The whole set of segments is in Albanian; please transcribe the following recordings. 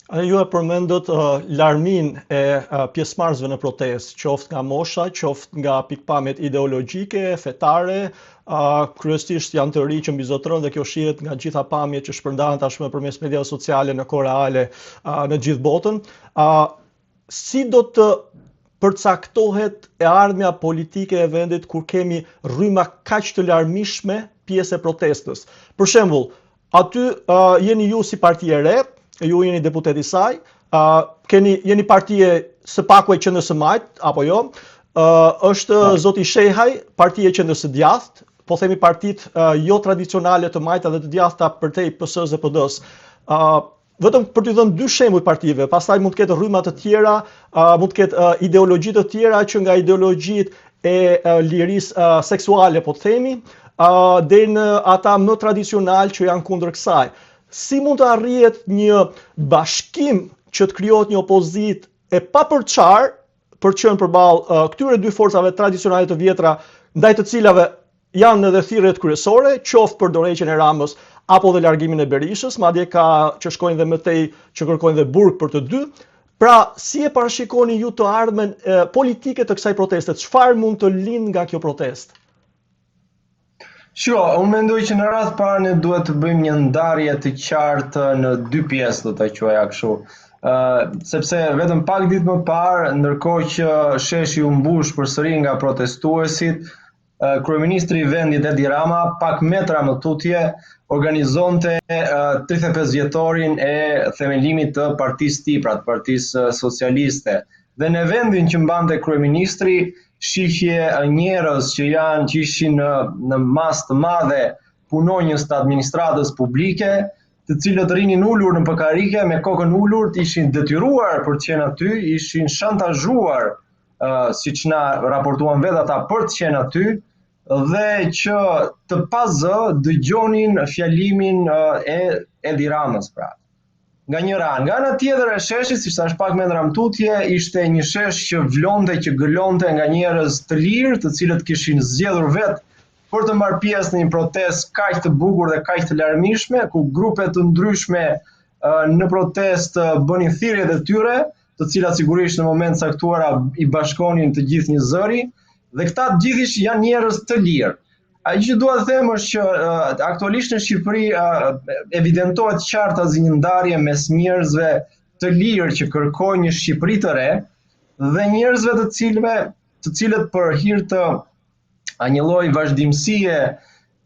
Ju e përmendët larmin e pjesëmarrësve në protestë, qoftë nga mosha, qoftë nga pikpamjet ideologjike, fetare, kryesisht janë të ri që mbizotron dhe kjo shihet nga gjitha pamjet që shpërndahen tashmë përmes mediave sociale në kohë reale në gjithë botën. Si do të përcaktohet e ardhmja politike e vendit kur kemi rryma kaq të larmishme pjesë e protestës? Për shembull, aty jeni ju si parti e re, ju jeni deputet i saj, jeni partije së paku e qendrës së majt, apo jo? Është zoti Shehaj, partia e qendrës së djathtë, po themi partitë jo tradicionale të majta dhe të djathta përtej PS-s dhe PD-s. Vetëm për t'i dhënë dy shembuj partive, pastaj mund të ketë rryma të tjera, mund të ketë ideologji të tjera që nga ideologjitë e lirisë seksuale, po të themi, deri në ata më tradicional që janë kundër kësaj. Si mund të arrihet një bashkim që të krijohet një opozitë e papërçarë për të qenë përballë këtyre dy forcave tradicionale të vjetra, ndaj të cilave janë edhe thirrjet kryesore, qoftë për dorëheqjen e Ramës apo dhe largimin e Berishës, madje ka që shkojnë dhe më tej që kërkojnë dhe burg për të dy. Pra, si e parashikoni ju të ardhmen politike të kësaj proteste? Çfarë mund të lindë nga kjo protestë? Unë mendoj që në radhë parë ne duhet të bëjmë një ndarje të qartë në dy pjesë, do ta quaja kështu. Sepse vetëm pak ditë më parë, ndërkohë që sheshi u mbush përsëri nga protestuesit, kryeministri i vendit Edi Rama, pak metra më tutje, organizonte 35 vjetorin e themelimit të partisë tij, pra të Partisë Socialiste. Dhe në vendin që mbante kryeministri, shihje njerëz që ishin në masë të madhe punonjës të administratës publike, të cilët rinin ulur në pëkarike me kokën ulur, ishin detyruar për të qenë aty, ishin shantazhuar, siç na raportuan vetë ata, për të qenë aty, dhe që të pazë dëgjonin fjalimin e Edi Ramës, pra. Nga një ranë. Nga ana tjetër e sheshit, siç thash pak metra më tutje, ishte një shesh që vlonte, që gëlonte nga njerëz të lirë, të cilët kishin zgjedhur vetë për të marrë pjesë në një protestë kaq të bukur dhe kaq të larmishme, ku grupe të ndryshme në protestë bënin thirrjet e tyre, të cilat sigurisht në moment caktuara i bashkonin të gjithë një zëri, dhe këta të gjithë janë njerëz të lirë. Ajo që dua të them është që aktualisht në Shqipëri evidentohet qartë asnjë një ndarje mes njerëzve të lirë që kërkojnë një Shqipëri të re dhe njerëzve të cilët për hir të një lloj vazhdimësie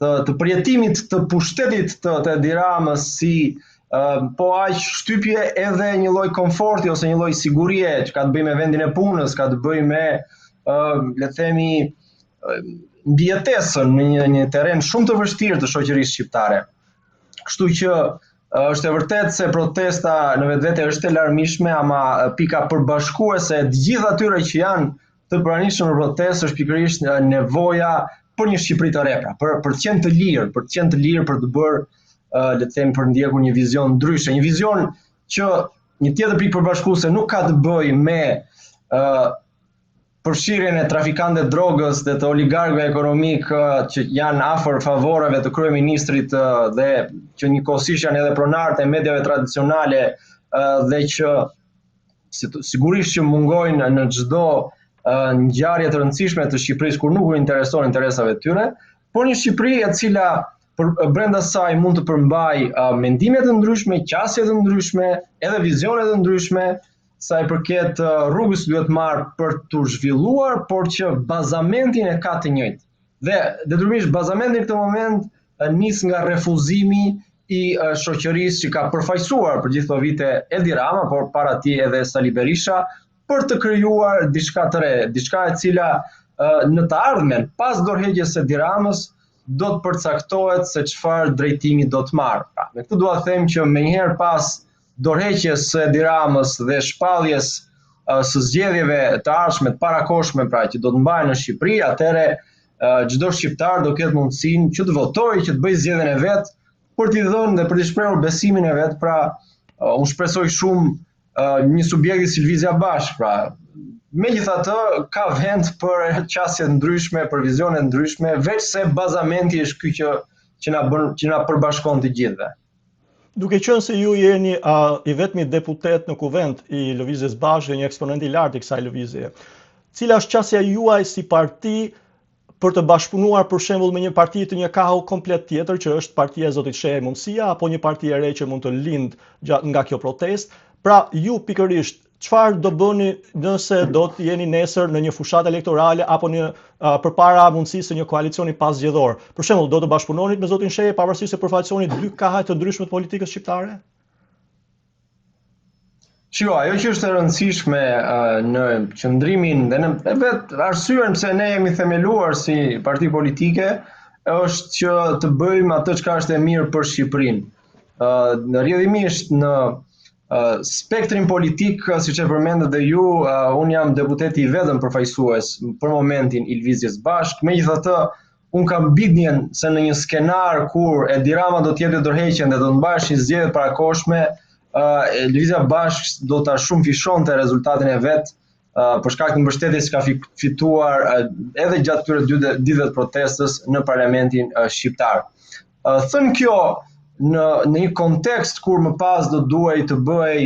të përjetimit të pushtetit të Edi Ramës si po aq shtypje edhe një lloj komforti ose një lloj sigurie që ka të bëjë me vendin e punës, ka të bëjë me le të themi mbijetesën në një terren shumë të vështirë të shoqërisë shqiptare. Kështu që është e vërtetë se protesta në vetvete është e larmishme, ama pika përbashkuese të gjithë atyre që janë të pranishëm në protestë është pikërisht nevoja për një Shqipëri të re, për të qenë të lirë, për të bërë le të themi për ndjekur një vizion ndryshe, një vizion që një tjetër pikë përbashkuese nuk ka të bëjë me përfshirjen e trafikantëve drogës dhe të oligarkëve ekonomik që janë afër favoreve të kryeministrit dhe që njëkohësisht janë edhe pronarët e mediave tradicionale dhe që sigurisht që mungojnë në çdo ngjarje të rëndësishme të Shqipërisë kur nuk u intereson interesave të tyre, por një Shqipëri e cila brenda saj mund të përmbaj mendime të ndryshme, qasje të ndryshme, edhe vizione të ndryshme, sa i përket rrugës duhet marrë për të zhvilluar, por që bazamentin e ka të njëjtë. Dhe detyrimisht bazamenti në këtë moment nis nga refuzimi i shoqërisë që ka përfaqësuar për gjithë këto vite Edi Rama, por para tij edhe Sali Berisha, për të krijuar diçka të re, diçka e cila në të ardhmen pas dorëheqjes së Edi Ramës do të përcaktohet se çfarë drejtimi do të marrë. Pra, me këtë dua të them që menjëherë pas dorëheqjes së Edi Ramës dhe shpalljes së zgjedhjeve të ardhshme, të parakohshme, pra që do të mbahen në Shqipëri, atëherë çdo shqiptar do ketë mundësinë që të votojë, që të bëjë zgjedhjen e vet, për t'i dhënë dhe për t'i shprehur besimin e vet. Pra, unë shpresoj shumë një subjekt si Lvizja Bashkë, pra megjithatë ka vend për qasje ndryshme, për vizione ndryshme, veç se bazamenti është ky që na përbashkon të gjithëve. Duke qenë se ju jeni i vetmi deputet në kuvent i Lëvizjes Bashkë, një eksponent i lartë i kësaj lëvizjeje, cila është qasja juaj si parti për të bashkëpunuar për shembull me një parti të një kahu komplet tjetër, që është partia e Zotit Shehi Mundësia, apo një parti e re që mund të lindë nga kjo protestë? Pra, ju pikërisht, çfarë do bëni nëse do të jeni nesër në një fushatë elektorale apo përpara mundësisë së një koalicioni pasgjedhor? Për shembull, do të bashkëpunonit me Zotin Shehi pavarësisht se përfaqësoni dy kaha të ndryshme të politikës shqiptare? Shiko, ajo që është e rëndësishme në qëndrimin dhe në vetë arsyen pse ne jemi themeluar si parti politike është që të bëjmë atë çka është e mirë për Shqipërinë. Rrjedhimisht në spektrin politik, siç e përmendët dhe ju, unë jam deputeti i vetëm përfaqësues për momentin i Lëvizjes Bashkë. Megjithatë, unë kam bindjen se në një skenar kur Edi Rama do të jepte dorëheqjen dhe do të mbaheshin zgjedhjet parakohshme, Lëvizja Bashkë do ta shumëfishonte rezultatin e vet për shkak të mbështetjes që ka fituar edhe gjatë këtyre ditëve të protestës në parlamentin shqiptar. Thënë kjo, në një kontekst kur më pas do duhej të bëj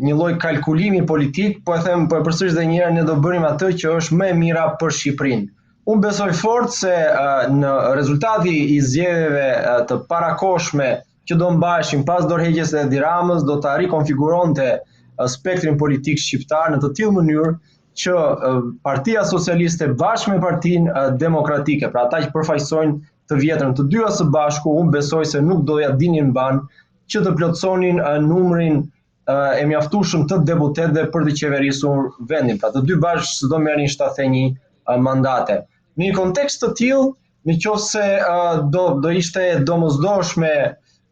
një lloj kalkulimi politik, po e përsëris edhe një herë, ne do bënim atë që është më e mira për Shqipërinë. Unë besoj fort se në rezultati i zgjedhjeve të parakohshme që do mbaheshin pas dorëheqjes së Edi Ramës, do ta rikonfiguronte spektrin politik shqiptar në të tillë mënyrë që Partia Socialiste bashkë me Partinë Demokratike, pra ata që përfaqësojnë të vjetrën të dyja së bashku, unë besoj se nuk do ja dinin ban që të plotësonin numrin e mjaftueshëm të deputetëve për të qeverisur vendin. Pra të dy bashkë s'do merrin 71 mandate. Në një kontekst të tillë, nëse do ishte domosdoshme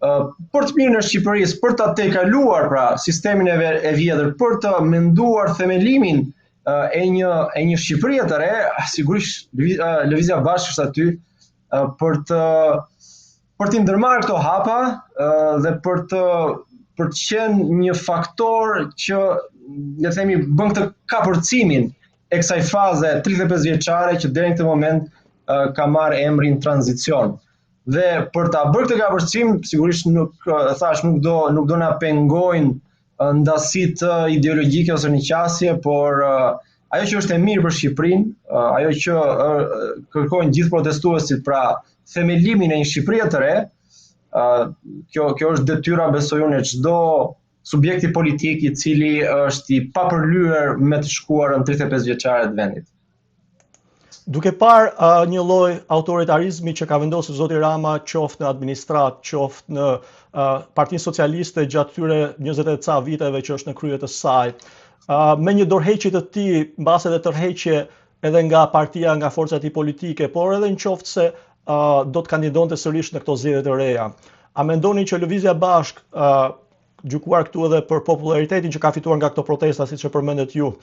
për të mirën e Shqipërisë, për ta tejkaluar pra sistemin e vjetër, për të menduar themelimin e një Shqipërie të re, sigurisht Lëvizja Bashkë është aty për të ndërmarrë këto hapa dhe për të qenë një faktor që, le të themi, bën këtë kapërcimin e kësaj faze 35 vjeçare që deri në këtë moment ka marrë emrin tranzicion. Dhe për ta bërë këtë kapërcim, sigurisht nuk do na pengojnë ndasitë ideologjike ose një qasje, por ajo që është e mirë për Shqipërinë, ajo që kërkojnë gjithë protestuesit, pra themelimin e një Shqipërie të re, kjo është detyra, besoj unë, e çdo subjekti politik i cili është i papërlyer me të shkuarën 35 vjeçare të vendit. Duke parë një lloj autoritarizmi që ka vendosur zoti Rama, qoftë në administratë, qoftë në Partinë Socialiste gjatë këtyre 20 e ca viteve që është në krye të saj, me një dorëheqje të tij, mbas edhe tërheqje edhe nga partia, nga forcat i politike, por edhe nëse do të kandidonte sërish në këto zgjedhje të reja. A mendoni që Lëvizja Bashkë, gjykuar këtu edhe për popularitetin që ka fituar nga këto protesta, siç e përmendet ju,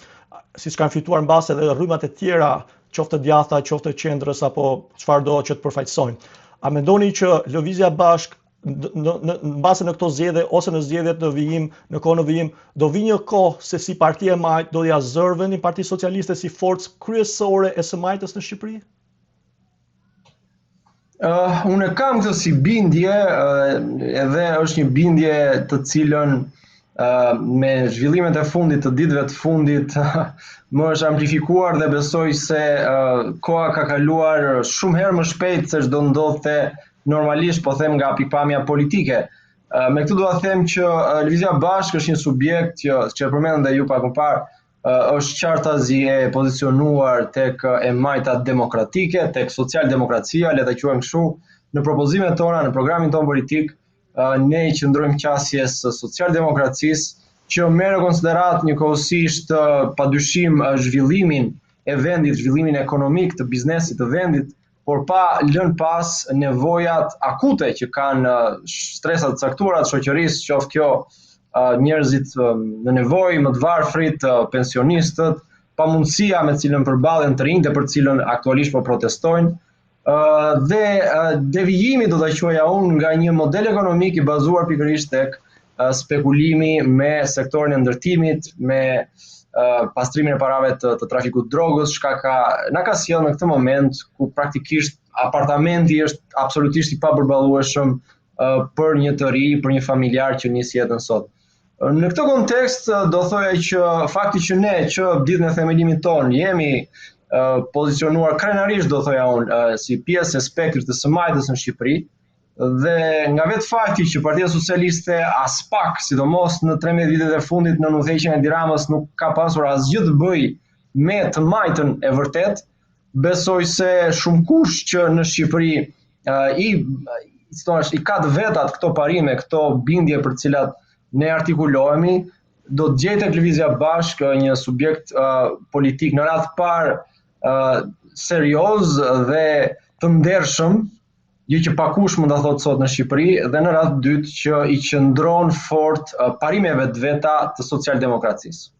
siç kanë fituar mbas edhe rrymat e tjera, qoftë djatha, qoftë qendrës apo çfarëdo që të përfaqësojnë. A mendoni që Lëvizja Bashkë mbase në këto zgjedhje ose në zgjedhjet në vijim, në kohën e vijim, do vi një kohë se si partia e majt do ja zërë vendin Partisë Socialiste si forcë kryesore e së majtës në Shqipëri? Unë kam këtë si bindje, edhe është një bindje të cilën me zhvillimet e fundit të ditëve të fundit më është amplifikuar dhe besoj se koha ka kaluar shumë herë më shpejt se ç'do ndodhte normalisht, po them nga pikpamja politike. Me këtë do ta them që Lëvizja Bashkë është një subjekt që përmendën dhe ju pak më parë, është qartazi e pozicionuar tek e majta demokratike, tek socialdemokracia, le ta quajmë kështu. Në propozimet tona, në programin ton politik, ne i qëndrojmë qasjes së socialdemokracisë, që merr në konsiderat njëkohësisht padyshim zhvillimin e vendit, zhvillimin ekonomik të biznesit të vendit, por pa lënë pas nevojat akute që kanë stresat të caktuara të shoqërisë, qoftë kjo njerëzit në nevojë, më të varfrit, pensionistët, pamundësia me cilën përballen të rinjtë për cilën aktualisht po protestojnë, dhe devijimi, do ta quaja unë, nga një model ekonomik i bazuar pikërisht tek spekulimi me sektorin e ndërtimit, me pastrimin e parave të trafikut drogës, na ka sjellë në këtë moment ku praktikisht apartamenti është absolutisht i papërballueshëm për një të ri, për një familjar që nis jetën sot. Në këtë kontekst do thoja që fakti që ne që ditën e themelimit ton jemi pozicionuar krenarisht, do thoja unë, si pjesë e spektrit të së majtës në Shqipëri, dhe nga vetë fakti që Partia Socialiste as pak, sidomos në 13 vitet e fundit në udhëheqjen e Edi Ramës, nuk ka pasur asgjë të bëjë me të majtën e vërtet, besoj se shumë kush që në Shqipëri i ka të vetat këto parime, këto bindje për të cilat ne artikulohemi, do të gjejë tek Lëvizja Bashkë një subjekt politik në radhë parë serioz dhe të ndershëm, gjë që pakush mund ta thotë sot në Shqipëri, dhe në radhë dytë që i qëndron fort parimeve të veta të socialdemokracisë.